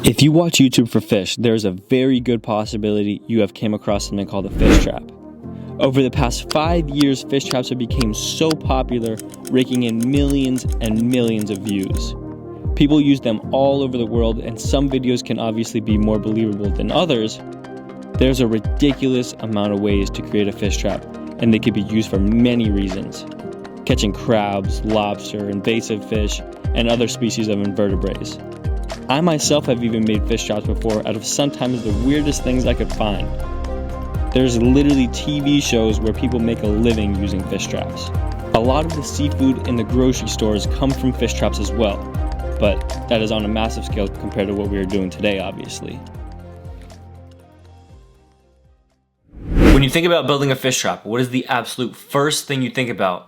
If you watch YouTube for fish, there's a very good possibility you have came across something called a fish trap. Over the past 5 years, fish traps have become so popular, raking in millions and millions of views. People use them all over the world, and some videos can obviously be more believable than others. There's a ridiculous amount of ways to create a fish trap, and they can be used for many reasons. Catching crabs, lobster, invasive fish, and other species of invertebrates. I myself have even made fish traps before out of sometimes the weirdest things I could find. There's literally TV shows where people make a living using fish traps. A lot of the seafood in the grocery stores come from fish traps as well, but that is on a massive scale compared to what we are doing today, obviously. When you think about building a fish trap, what is the absolute first thing you think about?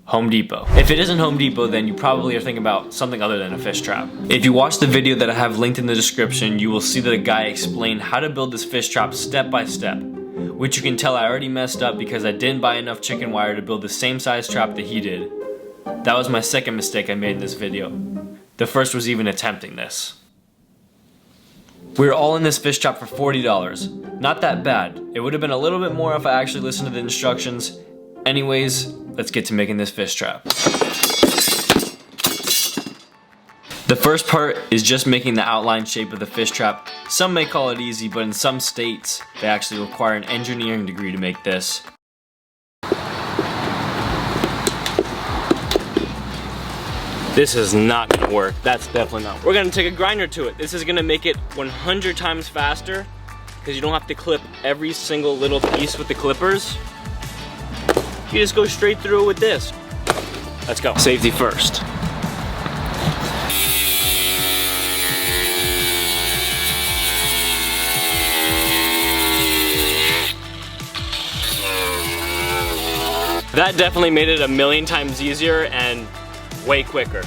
Home Depot. If it isn't Home Depot, then you probably are thinking about something other than a fish trap. If you watch the video that I have linked in the description, you will see that a guy explained how to build this fish trap step by step, which you can tell I already messed up because I didn't buy enough chicken wire to build the same size trap that he did. That was my second mistake I made in this video. The first was even attempting this. We were all in this fish trap for $40. Not that bad. It would have been a little bit more if I actually listened to the instructions. Anyways, let's get to making this fish trap. The first part is just making the outline shape of the fish trap. Some may call it easy, but in some states, they actually require an engineering degree to make this. This is not gonna work. That's definitely not. We're gonna take a grinder to it. This is gonna make it 100 times faster because you don't have to clip every single little piece with the clippers. You just go straight through it with this. Let's go. Safety first. That definitely made it a million times easier and way quicker.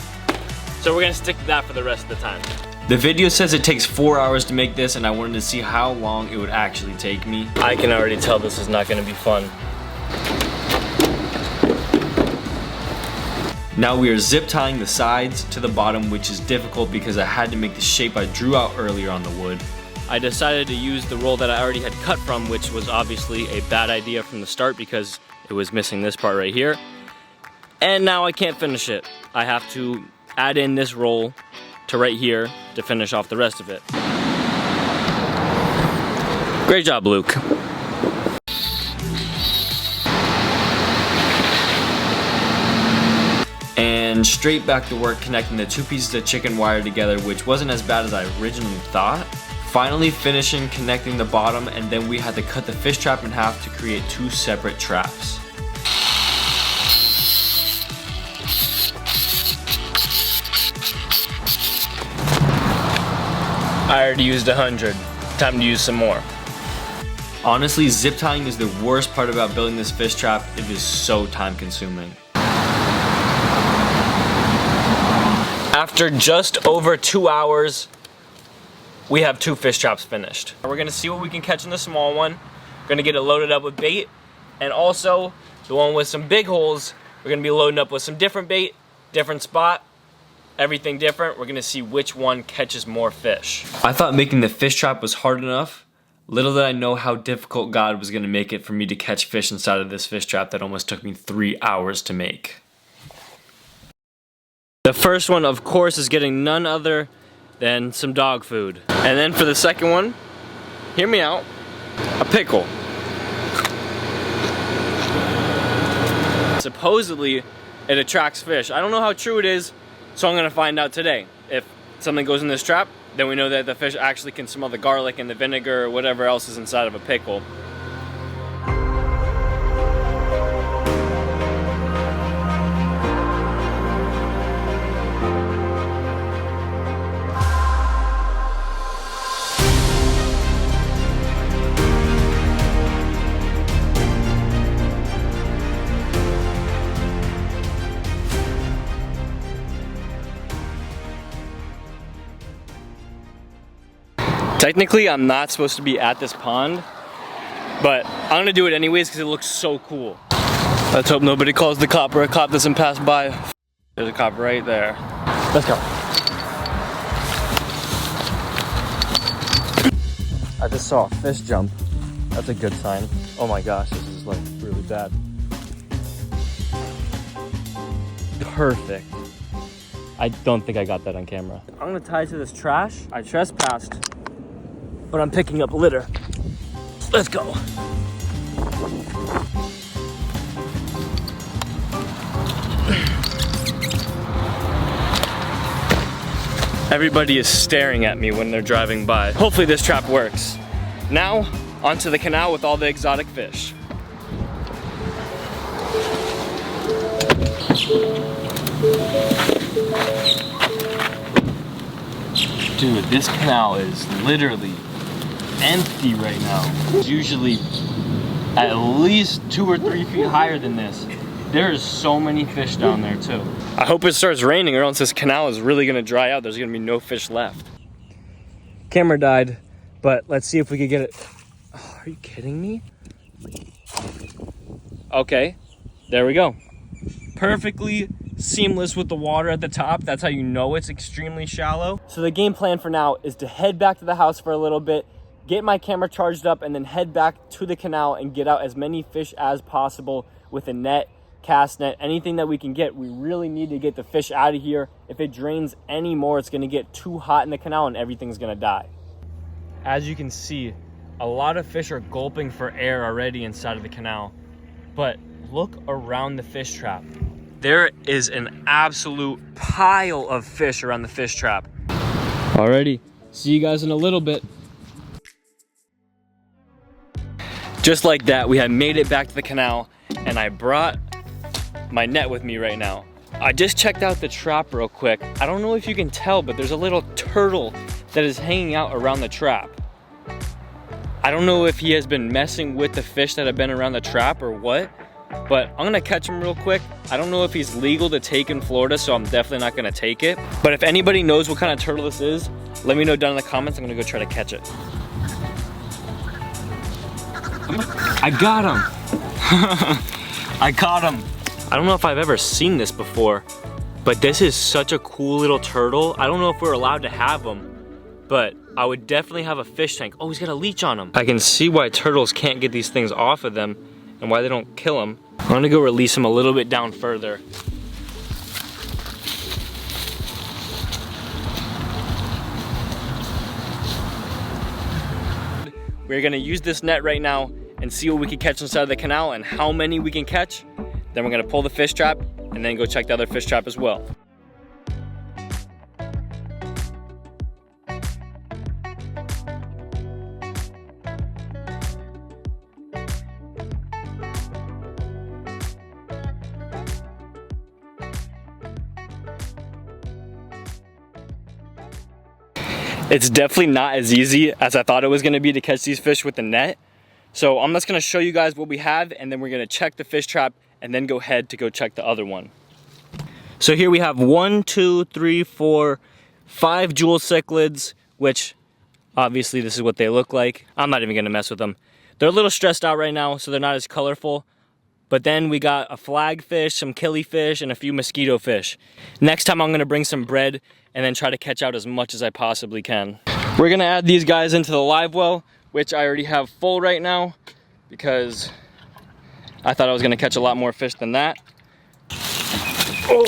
So we're gonna stick to that for the rest of the time. The video says it takes 4 hours to make this, and I wanted to see how long it would actually take me. I can already tell this is not gonna be fun. Now we are zip tying the sides to the bottom, which is difficult because I had to make the shape I drew out earlier on the wood. I decided to use the roll that I already had cut from, which was obviously a bad idea from the start because it was missing this part right here. And now I can't finish it. I have to add in this roll to right here to finish off the rest of it. Great job, Luke. And straight back to work connecting the two pieces of chicken wire together, which wasn't as bad as I originally thought. Finally finishing connecting the bottom, and then we had to cut the fish trap in half to create two separate traps. I already used 100. Time to use some more. Honestly, zip tying is the worst part about building this fish trap. It is so time consuming. After just over 2 hours, we have two fish traps finished. We're gonna see what we can catch in the small one. We're gonna get it loaded up with bait, and also the one with some big holes, we're gonna be loading up with some different bait, different spot, everything different. We're gonna see which one catches more fish. I thought making the fish trap was hard enough. Little did I know how difficult God was gonna make it for me to catch fish inside of this fish trap that almost took me 3 hours to make. The first one, of course, is getting none other than some dog food. And then for the second one, hear me out, a pickle. Supposedly, it attracts fish. I don't know how true it is, so I'm gonna find out today. If something goes in this trap, then we know that the fish actually can smell the garlic and the vinegar or whatever else is inside of a pickle. Technically, I'm not supposed to be at this pond, but I'm gonna do it anyways because it looks so cool. Let's hope nobody calls the cop or a cop doesn't pass by. There's a cop right there. Let's go. I just saw a fish jump. That's a good sign. Oh my gosh, this is like really bad. Perfect. I don't think I got that on camera. I'm gonna tie to this trash. I trespassed, but I'm picking up litter. Let's go. Everybody is staring at me when they're driving by. Hopefully this trap works. Now, onto the canal with all the exotic fish. Dude, this canal is literally empty right now. It's usually at least 2 or 3 feet higher than this. There's so many fish down there too. I hope it starts raining or else this canal is really gonna dry out. There's gonna be no fish left. Camera died, but let's see if we could get it. Oh, are you kidding me? Okay, there we go. Perfectly seamless with the water at the top. That's how you know it's extremely shallow. So the game plan for now is to head back to the house for a little bit, get my camera charged up, and then head back to the canal and get out as many fish as possible with a net, cast net, anything that we can get. We really need to get the fish out of here. If it drains anymore, it's gonna get too hot in the canal and everything's gonna die. As you can see, a lot of fish are gulping for air already inside of the canal. But look around the fish trap. There is an absolute pile of fish around the fish trap. Alrighty, see you guys in a little bit. Just like that, we had made it back to the canal, and I brought my net with me right now. I just checked out the trap real quick. I don't know if you can tell, but there's a little turtle that is hanging out around the trap. I don't know if he has been messing with the fish that have been around the trap or what, but I'm gonna catch him real quick. I don't know if he's legal to take in Florida, so I'm definitely not gonna take it. But if anybody knows what kind of turtle this is, let me know down in the comments. I'm gonna go try to catch it. I got him. I caught him. I don't know if I've ever seen this before, but this is such a cool little turtle. I don't know if we're allowed to have them, but I would definitely have a fish tank. Oh, he's got a leech on him. I can see why turtles can't get these things off of them and why they don't kill them. I'm gonna go release him a little bit down further. We're gonna use this net right now and see what we can catch inside of the canal and how many we can catch. Then we're gonna pull the fish trap and then go check the other fish trap as well. It's definitely not as easy as I thought it was gonna be to catch these fish with the net. So I'm just gonna show you guys what we have, and then we're gonna check the fish trap and then go ahead to go check the other one. So here we have 1, 2, 3, 4, 5 jewel cichlids, which obviously this is what they look like. I'm not even gonna mess with them. They're a little stressed out right now, so they're not as colorful. But then we got a flagfish, some killifish, and a few mosquito fish. Next time I'm gonna bring some bread and then try to catch out as much as I possibly can. We're gonna add these guys into the live well, which I already have full right now because I thought I was gonna catch a lot more fish than that. Oh,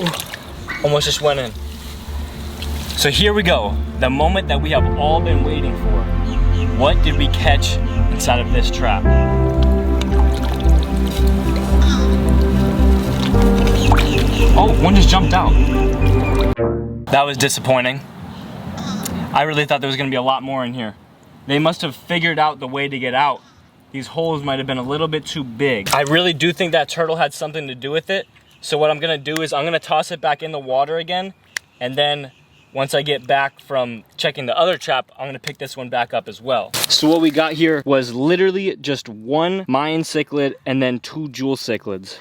almost just went in. So here we go, the moment that we have all been waiting for. What did we catch inside of this trap? Oh, one just jumped out. That was disappointing. I really thought there was gonna be a lot more in here. They must have figured out the way to get out. These holes might have been a little bit too big. I really do think that turtle had something to do with it. So what I'm gonna do is I'm gonna toss it back in the water again. And then once I get back from checking the other trap, I'm gonna pick this one back up as well. So what we got here was literally just 1 Mayan cichlid and then 2 jewel cichlids.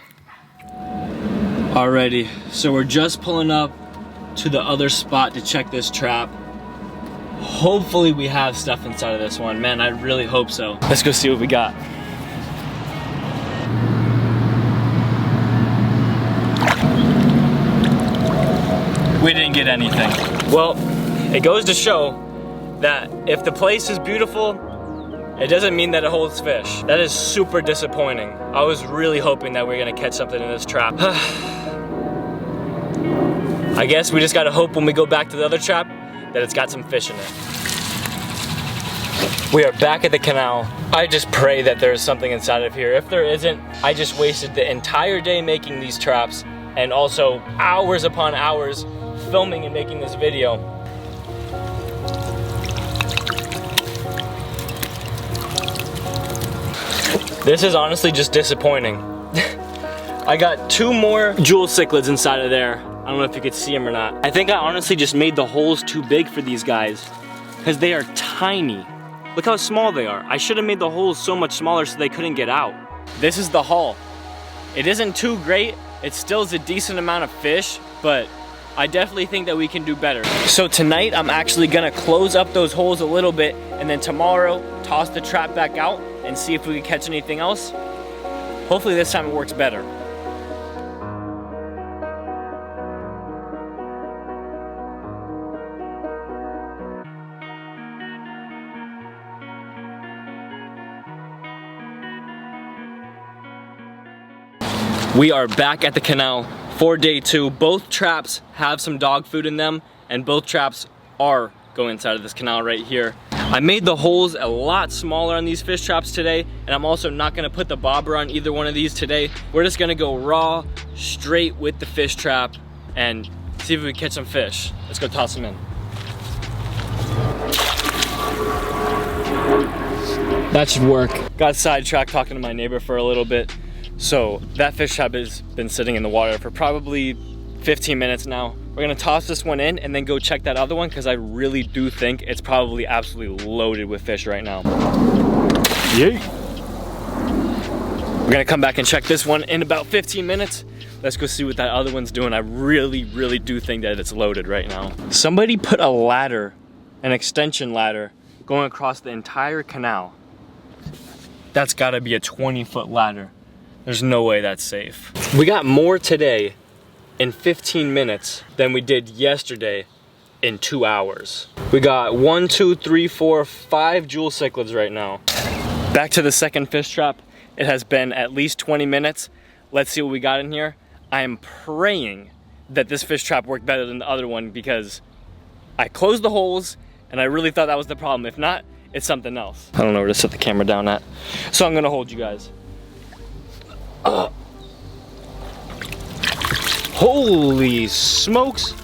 Alrighty, so we're just pulling up to the other spot to check this trap. Hopefully we have stuff inside of this one. Man, I really hope so. Let's go see what we got. We didn't get anything. Well, it goes to show that if the place is beautiful, it doesn't mean that it holds fish. That is super disappointing. I was really hoping that we were gonna catch something in this trap. I guess we just gotta hope when we go back to the other trap that it's got some fish in it. We are back at the canal. I just pray that there's something inside of here. If there isn't, I just wasted the entire day making these traps and also hours upon hours filming and making this video. This is honestly just disappointing. I got 2 more jewel cichlids inside of there. I don't know if you could see them or not. I think I honestly just made the holes too big for these guys because they are tiny. Look how small they are. I should have made the holes so much smaller so they couldn't get out. This is the haul. It isn't too great. It still is a decent amount of fish, but I definitely think that we can do better. So tonight I'm actually gonna close up those holes a little bit and then tomorrow toss the trap back out and see if we can catch anything else. Hopefully this time it works better. We are back at the canal for day 2. Both traps have some dog food in them and both traps are going inside of this canal right here. I made the holes a lot smaller on these fish traps today, and I'm also not gonna put the bobber on either one of these today. We're just gonna go raw, straight with the fish trap and see if we can catch some fish. Let's go toss them in. That should work. Got sidetracked talking to my neighbor for a little bit. So that fish trap has been sitting in the water for probably 15 minutes now. We're gonna toss this one in and then go check that other one because I really do think it's probably absolutely loaded with fish right now. Yay! We're gonna come back and check this one in about 15 minutes. Let's go see what that other one's doing. I really do think that it's loaded right now. Somebody put a ladder, an extension ladder, going across the entire canal. That's gotta be a 20-foot ladder. There's no way that's safe. We got more today in 15 minutes than we did yesterday in 2 hours. We got 1, 2, 3, 4, 5 jewel cichlids right now. Back to the second fish trap. It has been at least 20 minutes. Let's see what we got in here. I am praying that this fish trap worked better than the other one because I closed the holes and I really thought that was the problem. If not, it's something else. I don't know where to set the camera down at. So I'm gonna hold you guys. Holy smokes,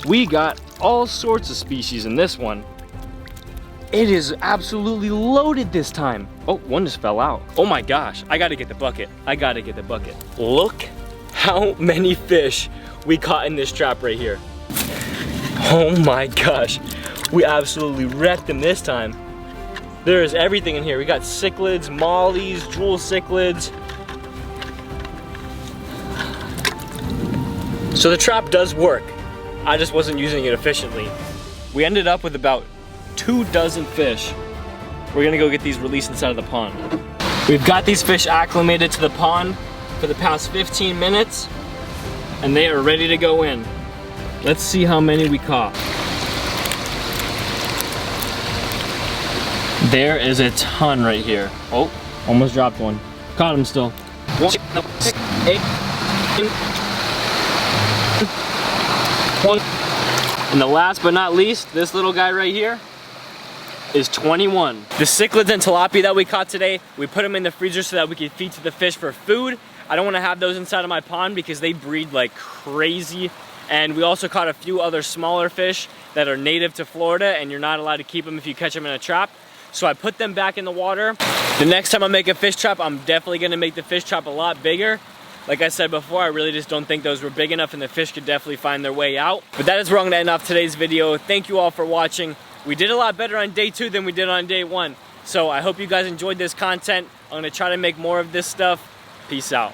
we got all sorts of species in this one. It is absolutely loaded this time. Oh, one just fell out. Oh my gosh, I gotta get the bucket. I gotta get the bucket. Look how many fish we caught in this trap right here. Oh my gosh, we absolutely wrecked them this time. There is everything in here. We got cichlids, mollies, jewel cichlids. So the trap does work. I just wasn't using it efficiently. We ended up with about 2 dozen fish. We're gonna go get these released inside of the pond. We've got these fish acclimated to the pond for the past 15 minutes and they are ready to go in. Let's see how many we caught. There is a ton right here. Oh, almost dropped one. Caught him still. 1, 6, 8, 20. And the last but not least, this little guy right here is 21. The cichlids and tilapia that we caught today, we put them in the freezer so that we could feed to the fish for food. I don't want to have those inside of my pond because they breed like crazy. And we also caught a few other smaller fish that are native to Florida and you're not allowed to keep them if you catch them in a trap. So I put them back in the water. The next time I make a fish trap, I'm definitely gonna make the fish trap a lot bigger. Like I said before, I really just don't think those were big enough and the fish could definitely find their way out. But that is where I'm gonna end off today's video. Thank you all for watching. We did a lot better on day 2 than we did on day 1. So I hope you guys enjoyed this content. I'm gonna try to make more of this stuff. Peace out.